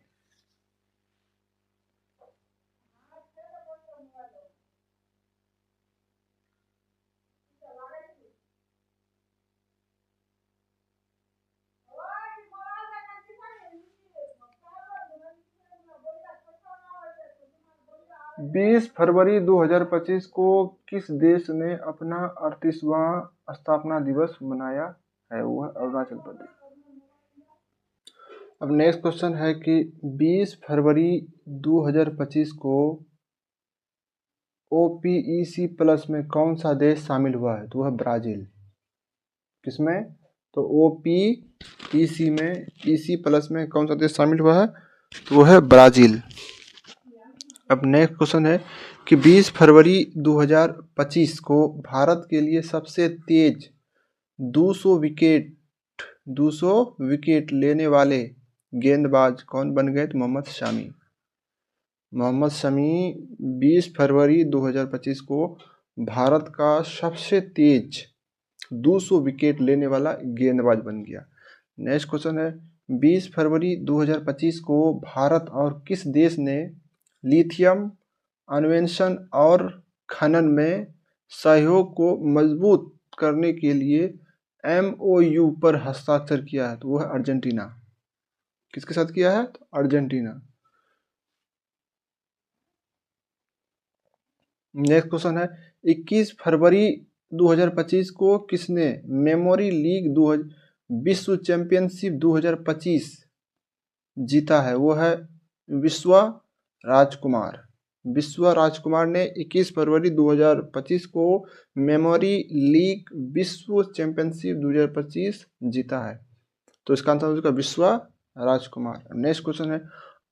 20 फरवरी 2025 को किस देश ने अपना 38वां स्थापना दिवस मनाया है? वो है अरुणाचल प्रदेश। अब नेक्स्ट क्वेश्चन है कि 20 फरवरी 2025 को OPEC प्लस में कौन सा देश शामिल हुआ है? तो वह ब्राज़ील। किसमें? तो OPEC में EC प्लस में कौन सा देश शामिल हुआ है? तो वह है ब्राज़ील। अब नेक्स्ट क्वेश्चन है कि 20 फरवरी 2025 को भारत के लिए सबसे तेज 200 विकेट लेने वाले गेंदबाज कौन बन गए? तो मोहम्मद शमी 20 फरवरी 2025 को भारत का सबसे तेज 200 विकेट लेने वाला गेंदबाज बन गया। नेक्स्ट क्वेश्चन है 20 फरवरी 2025 को भारत और किस देश ने लिथियम अन्वेषण और खनन में सहयोग को मजबूत करने के लिए MOU पर हस्ताक्षर किया है? तो वह अर्जेंटीना। किसके साथ किया है? तो अर्जेंटीना। नेक्स्ट क्वेश्चन है 21 फरवरी 2025 को किसने मेमोरी लीग विश्व चैंपियनशिप 2025 जीता है? वो है विश्वा राजकुमार ने 21 फरवरी 2025 को मेमोरी लीग विश्व चैंपियनशिप 2025 जीता है। तो इसका आंसर होगा विश्वा राजकुमार। नेक्स्ट क्वेश्चन है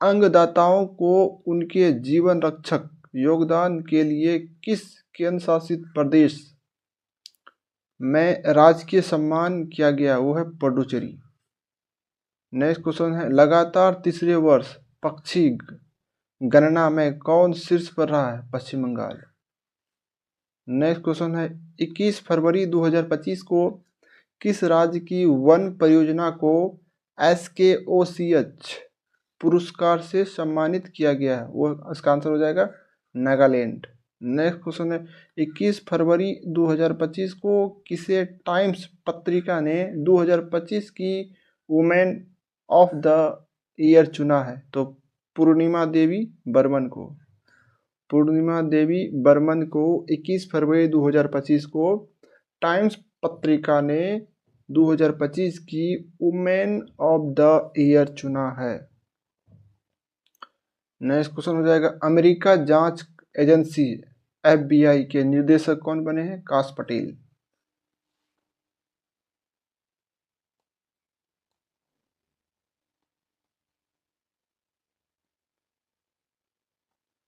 अंगदाताओं को उनके जीवन रक्षक योगदान के लिए किस केंद्र शासित प्रदेश में राजकीय सम्मान किया गया? वो है पुडुचेरी। नेक्स्ट क्वेश्चन है लगातार तीसरे वर्ष पक्षी गणना में कौन शीर्ष पर रहा है? पश्चिम बंगाल। नेक्स्ट क्वेश्चन है 21 फरवरी 2025 को किस राज्य की वन परियोजना को SKOCH पुरस्कार से सम्मानित किया गया है? वो इसका आंसर हो जाएगा नागालैंड। नेक्स्ट क्वेश्चन है 21 फरवरी 2025 को किसे टाइम्स पत्रिका ने 2025 की वुमेन ऑफ द ईयर चुना है? तो पूर्णिमा देवी बर्मन को 21 फरवरी 2025 को टाइम्स पत्रिका ने 2025 की वुमेन ऑफ द ईयर चुना है। नेक्स्ट क्वेश्चन हो जाएगा अमेरिका जांच एजेंसी FBI के निर्देशक कौन बने हैं? काश पटेल।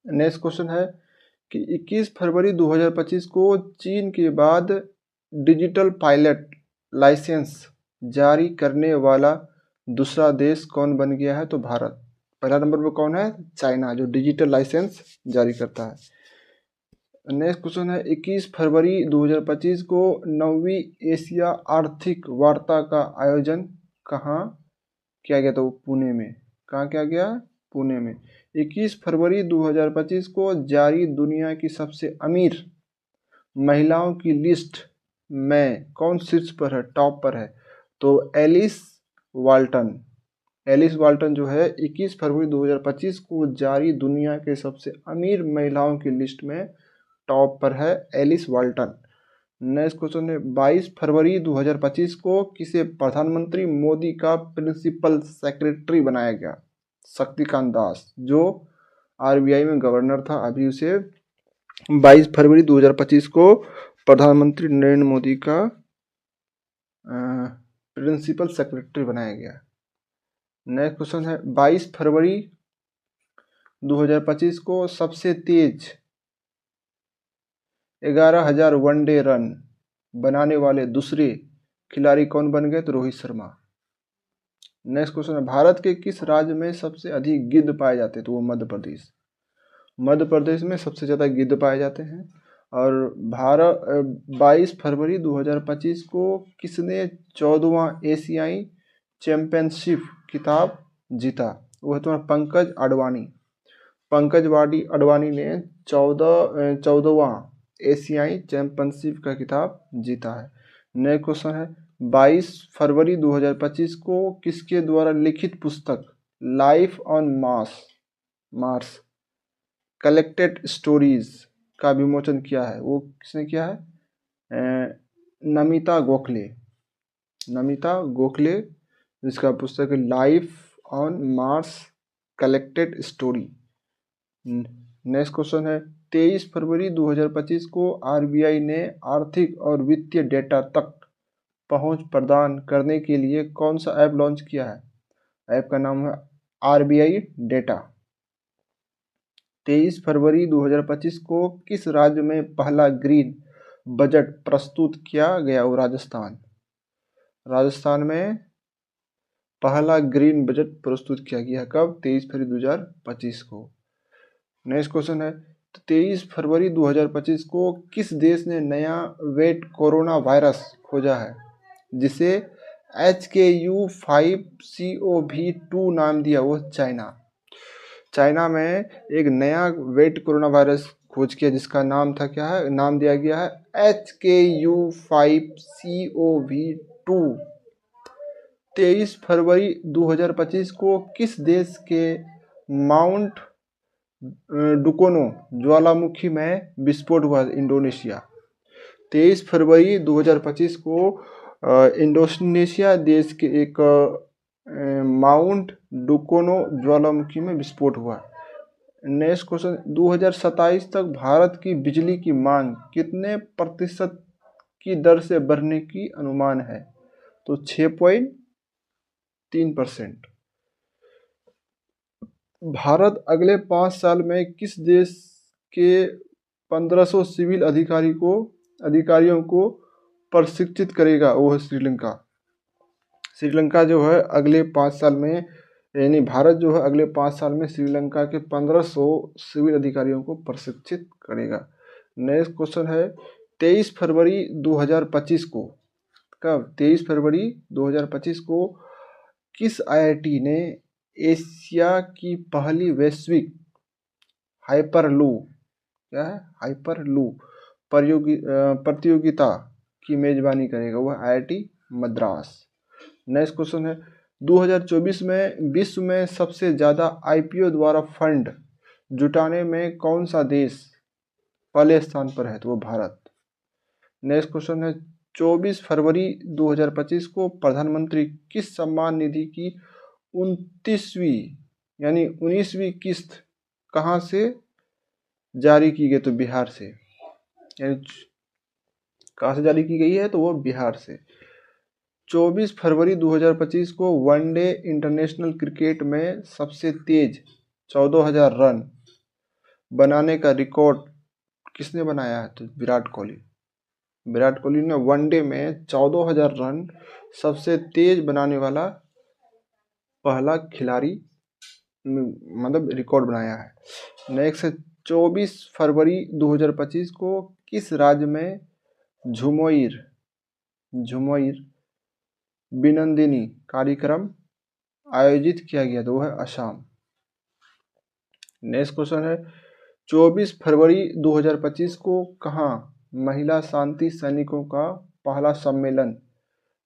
नेक्स्ट क्वेश्चन है कि 21 फरवरी 2025 को चीन के बाद डिजिटल पायलट लाइसेंस जारी करने वाला दूसरा देश कौन बन गया है? तो भारत। पहला नंबर पर कौन है? चाइना, जो डिजिटल लाइसेंस जारी करता है। नेक्स्ट क्वेश्चन है 21 फरवरी 2025 को 9वीं एशिया आर्थिक वार्ता का आयोजन कहाँ किया गया? तो पुणे में। कहाँ किया गया? पुणे में। 21 फरवरी 2025 को जारी दुनिया की सबसे अमीर महिलाओं की लिस्ट में कौन शीर्ष पर है? टॉप पर है? तो एलिस वाल्टन जो है 21 फरवरी 2025 को जारी दुनिया के सबसे अमीर महिलाओं की लिस्ट में टॉप पर है एलिस वाल्टन। नेक्स्ट क्वेश्चन है 22 फरवरी 2025 को किसे प्रधानमंत्री मोदी का प्रिंसिपल सेक्रेटरी बनाया गया? शक्तिकांत दास, जो RBI में गवर्नर था, अभी उसे 22 फरवरी 2025 को प्रधानमंत्री नरेंद्र मोदी का प्रिंसिपल सेक्रेटरी बनाया गया। नेक्स्ट क्वेश्चन है 22 फरवरी 2025 को सबसे तेज 11,000 वनडे रन बनाने वाले दूसरे खिलाड़ी कौन बन गए? तो रोहित शर्मा। नेक्स्ट क्वेश्चन है भारत के किस राज्य में सबसे अधिक गिद्ध पाए जाते हैं? तो वो मध्य प्रदेश में सबसे ज़्यादा गिद्ध पाए जाते हैं। और 22 फरवरी 2025 को किसने 14वां एशियाई चैंपियनशिप खिताब जीता? वो है तुम्हारा पंकज अडवाणी। अडवाणी ने 14वां एशियाई चैंपियनशिप का खिताब जीता है। नेक्स्ट क्वेश्चन है 22 फरवरी 2025 को किसके द्वारा लिखित पुस्तक life on Mars collected stories का विमोचन किया है? वो किसने किया है? नमिता गोखले जिसका पुस्तक है life on Mars collected story. Next question है 23 फरवरी 2025 को आरबीआई ने आर्थिक और वित्तीय डेटा तक पहुंच प्रदान करने के लिए कौन सा ऐप लॉन्च किया है? ऐप का नाम है आरबीआई डेटा। 23 फरवरी 2025 को किस राज्य में पहला ग्रीन बजट प्रस्तुत किया गया? वो राजस्थान में पहला ग्रीन बजट प्रस्तुत किया गया। कब? 23 फरवरी 2025 को। नेक्स्ट क्वेश्चन है 23 फरवरी 2025 को किस देश ने नया वेट कोरोना वायरस खोजा है जिसे HKU5CoV2 नाम दिया? वो चाइना में एक नया वेट कोरोना वायरस खोज किया जिसका नाम था क्या है? नाम दिया गया है HKU5CoV2। 23 फरवरी 2025 को किस देश के माउंट डुकोनो ज्वालामुखी में विस्फोट हुआ? इंडोनेशिया। 23 फरवरी 2025 को इंडोनेशिया देश के एक माउंट डुकोनो ज्वालामुखी में विस्फोट हुआ। नेक्स्ट क्वेश्चन 2027 तक भारत की बिजली की मांग कितने प्रतिशत की दर से बढ़ने की अनुमान है? तो 6.3%। भारत अगले 5 साल में किस देश के 1500 सिविल अधिकारियों को प्रशिक्षित करेगा? वो है श्रीलंका जो है अगले 5 साल में, यानी भारत जो है अगले 5 साल में श्रीलंका के 1500 सिविल अधिकारियों को प्रशिक्षित करेगा। नेक्स्ट क्वेश्चन है 23 फरवरी 2025 को, कब? 23 फरवरी 2025 को किस आईआईटी ने एशिया की पहली वैश्विक हाइपरलूप प्रतियोगिता की मेजबानी करेगा? वह आईआईटी मद्रास। नेक्स्ट क्वेश्चन है 2024 में विश्व में सबसे ज़्यादा आईपीओ द्वारा फंड जुटाने में कौन सा देश पहले स्थान पर है? तो वो भारत। नेक्स्ट क्वेश्चन है 24 फरवरी 2025 को प्रधानमंत्री किस सम्मान निधि की 19वीं किस्त कहाँ से जारी की गई? तो बिहार से। यानी कहाँ से जारी की गई है? तो वो बिहार से। 24 फरवरी 2025 को वनडे इंटरनेशनल क्रिकेट में सबसे तेज 14,000 रन बनाने का रिकॉर्ड किसने बनाया है? तो विराट कोहली ने वनडे में 14,000 रन सबसे तेज बनाने वाला पहला खिलाड़ी मतलब रिकॉर्ड बनाया है। नेक्स्ट 24 फरवरी 2025 को किस राज्य में झुमोइर बिनंदिनी कार्यक्रम आयोजित किया गया? तो वो है असम। नेक्स्ट क्वेश्चन है 24 फरवरी 2025 को कहाँ महिला शांति सैनिकों का पहला सम्मेलन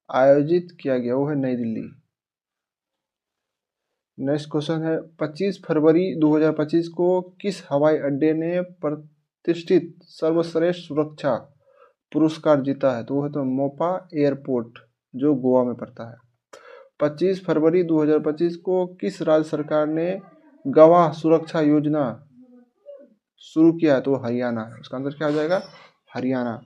आयोजित किया गया? वो है नई दिल्ली। नेक्स्ट क्वेश्चन है 25 फरवरी 2025 को किस हवाई अड्डे ने प्रतिष्ठित सर्वश्रेष्ठ सुरक्षा पुरस्कार जीता है? तो वो है तो मोपा एयरपोर्ट जो गोवा में पड़ता है। 25 फरवरी 2025 को किस राज्य सरकार ने गवाह सुरक्षा योजना शुरू किया है? तो हरियाणा। इसका आंसर क्या हो जाएगा? हरियाणा।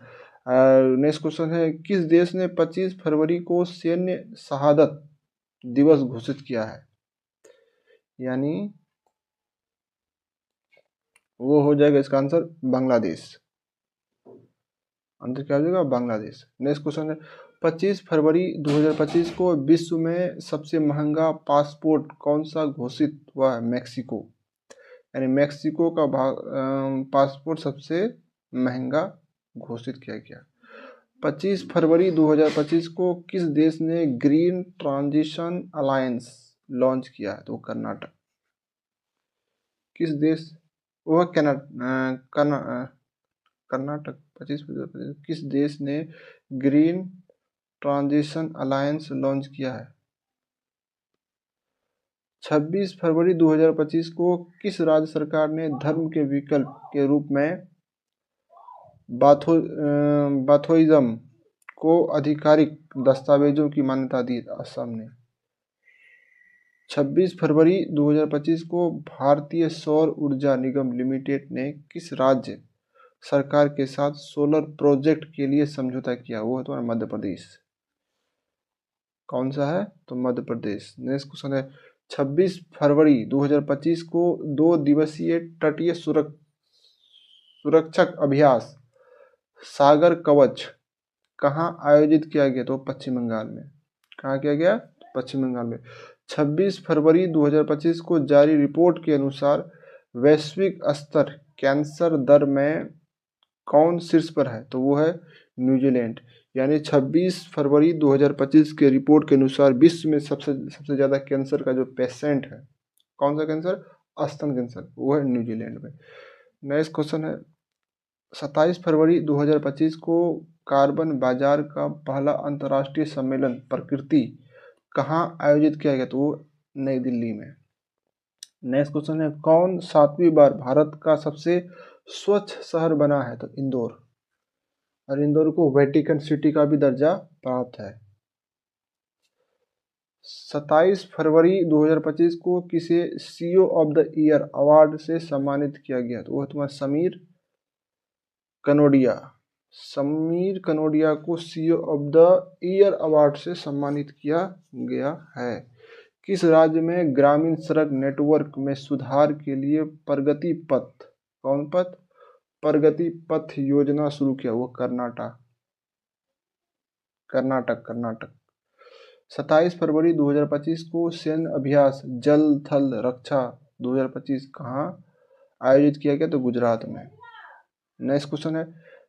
नेक्स्ट क्वेश्चन है किस देश ने 25 फरवरी को सैन्य शहादत दिवस घोषित किया है? यानी वो हो जाएगा इसका आंसर बांग्लादेश। आंसर क्या हो जाएगा? बांग्लादेश। नेक्स्ट क्वेश्चन है 25 फरवरी 2025 को विश्व में सबसे महंगा पासपोर्ट कौन सा घोषित हुआ है? मैक्सिको। यानी मैक्सिको का पासपोर्ट सबसे महंगा घोषित किया गया। 25 फरवरी 2025 को किस देश ने ग्रीन ट्रांजिशन अलायंस लॉन्च किया है? तो कर्नाटक। किस देश? वह कर्नाटक। 25 फरवरी किस देश ने ग्रीन ट्रांजिशन अलायंस लॉन्च किया है? 26 फरवरी 2025 को किस राज्य सरकार ने धर्म के विकल्प के रूप में बाथोइज्म को आधिकारिक दस्तावेजों की मान्यता दी? असम ने। 26 फरवरी 2025 को भारतीय सौर ऊर्जा निगम लिमिटेड ने किस राज्य सरकार के साथ सोलर प्रोजेक्ट के लिए समझौता किया? वो है तुम्हारा मध्य प्रदेश। कौन सा है? तो मध्य प्रदेश। नेक्स्ट क्वेश्चन है 26 फरवरी 2025 को 2 दिवसीय तटीय सुरक्षक अभ्यास सागर कवच कहाँ आयोजित किया गया? तो पश्चिम बंगाल में। कहाँ किया गया? पश्चिम बंगाल में। 26 फरवरी 2025 को जारी रिपोर्ट के अनुसार वैश्विक स्तर कैंसर दर में कौन शीर्ष पर है? तो वो है न्यूजीलैंड। यानी 26 फरवरी 2025 के रिपोर्ट के अनुसार विश्व में सबसे ज़्यादा कैंसर का जो पेशेंट है, कौन सा कैंसर? स्तन कैंसर, वो है न्यूजीलैंड में। नेक्स्ट क्वेश्चन है 27 फरवरी 2025 को कार्बन बाजार का पहला अंतर्राष्ट्रीय सम्मेलन प्रकृति कहाँ आयोजित किया गया? तो वो नई दिल्ली में। नेक्स्ट क्वेश्चन है कौन 7वीं बार भारत का सबसे स्वच्छ शहर बना है? तो इंदौर। और इंदौर को वेटिकन सिटी का भी दर्जा प्राप्त है। 27 फरवरी 2025 को किसे CEO of the year award से सम्मानित किया गया? तो वह तुम्हारा समीर कनोडिया। समीर कनोडिया को CEO of the year award से सम्मानित किया गया है। किस राज्य में ग्रामीण सड़क नेटवर्क में सुधार के लिए प्रगति पथ, कौन पथ? प्रगति पथ योजना शुरू किया? वो कर्नाटक। 27 फरवरी 2025 को सैन्य अभ्यास जल थल रक्षा 2025 कहाँ आयोजित किया गया? तो गुजरात में। नेक्स्ट क्वेश्चन है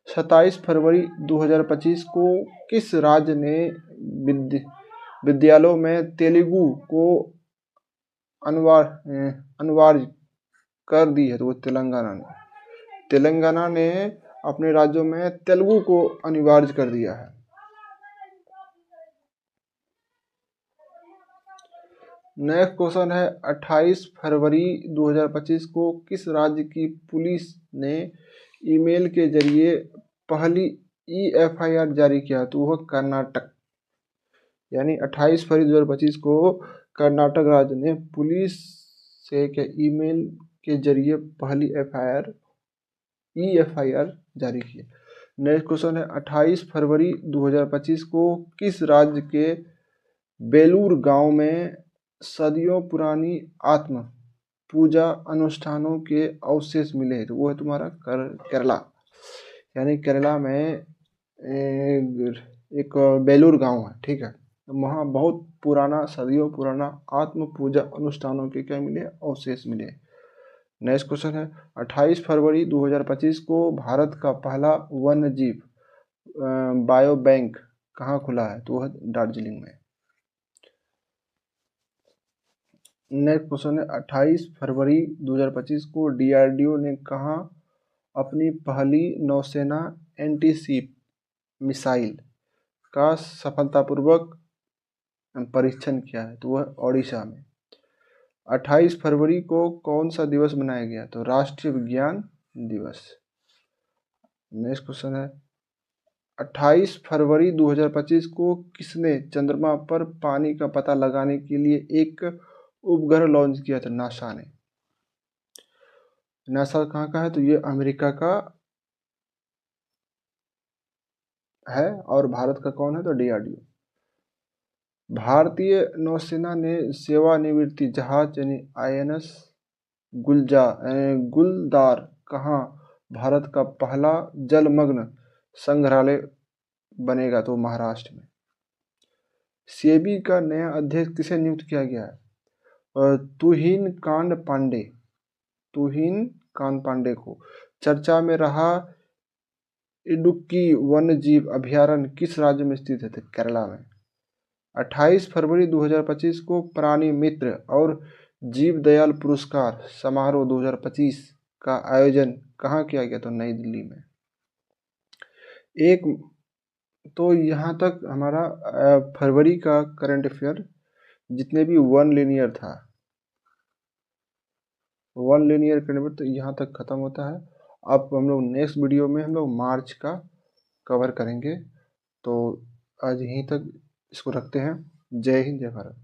27 फरवरी 2025 को किस राज्य ने विद्यालयों में तेलुगु को अनिवार्य कर दी है? तो वो तेलंगाना ने अपने राज्यों में तेलुगु को अनिवार्य कर दिया है। नेक्स्ट क्वेश्चन है 28 फरवरी 2025 को किस राज्य की पुलिस ने ईमेल के जरिए पहली EFIR जारी किया? तो वह कर्नाटक। यानी 28 फरवरी 2025 को कर्नाटक राज्य ने पुलिस से के ईमेल के जरिए पहली EFIR जारी की। नेक्स्ट क्वेश्चन है 28 फरवरी 2025 को किस राज्य के बेलूर गांव में सदियों पुरानी आत्म पूजा अनुष्ठानों के अवशेष मिले? तो वो है तुम्हारा केरला। यानी केरला में एक बेलूर गांव है, ठीक है, वहाँ बहुत पुराना, सदियों पुराना आत्म पूजा अनुष्ठानों के क्या मिले? अवशेष मिले। नेक्स्ट क्वेश्चन है 28 फरवरी 2025 को भारत का पहला वन्य जीव बायो बैंक कहाँ खुला है? तो वह दार्जिलिंग में। नेक्स्ट क्वेश्चन है 28 फरवरी 2025 को DRDO ने कहाँ अपनी पहली नौसेना एंटी-शिप मिसाइल का सफलतापूर्वक परीक्षण किया है? तो वह ओडिशा में। 28 फरवरी को कौन सा दिवस मनाया गया? तो राष्ट्रीय विज्ञान दिवस। नेक्स्ट क्वेश्चन है 28 फरवरी 2025 को किसने चंद्रमा पर पानी का पता लगाने के लिए एक उपग्रह लॉन्च किया था? नासा ने। नासा कहाँ का है? तो ये अमेरिका का है। और भारत का कौन है? तो DRDO। भारतीय नौसेना ने सेवानिवृत्ति जहाज यानी INS गुलदार कहाँ भारत का पहला जलमग्न संग्रहालय बनेगा? तो महाराष्ट्र में। सेबी का नया अध्यक्ष किसे नियुक्त किया गया है? तुहिन कांड पांडे को। चर्चा में रहा इडुक्की वन्यजीव अभयारण्य किस राज्य में स्थित है? तो केरला में। 28 फरवरी 2025 को प्राणी मित्र और जीव दयाल पुरस्कार समारोह 2025 का आयोजन कहाँ किया गया? तो नई दिल्ली में। एक तो यहाँ तक हमारा फरवरी का करंट अफेयर जितने भी वन लीनियर था, वन लीनियर करंट अफेयर तो यहाँ तक खत्म होता है। अब हम लोग नेक्स्ट वीडियो में हम लोग मार्च का कवर करेंगे। तो आज यहीं तक इसको रखते हैं। जय हिंद, जय भारत।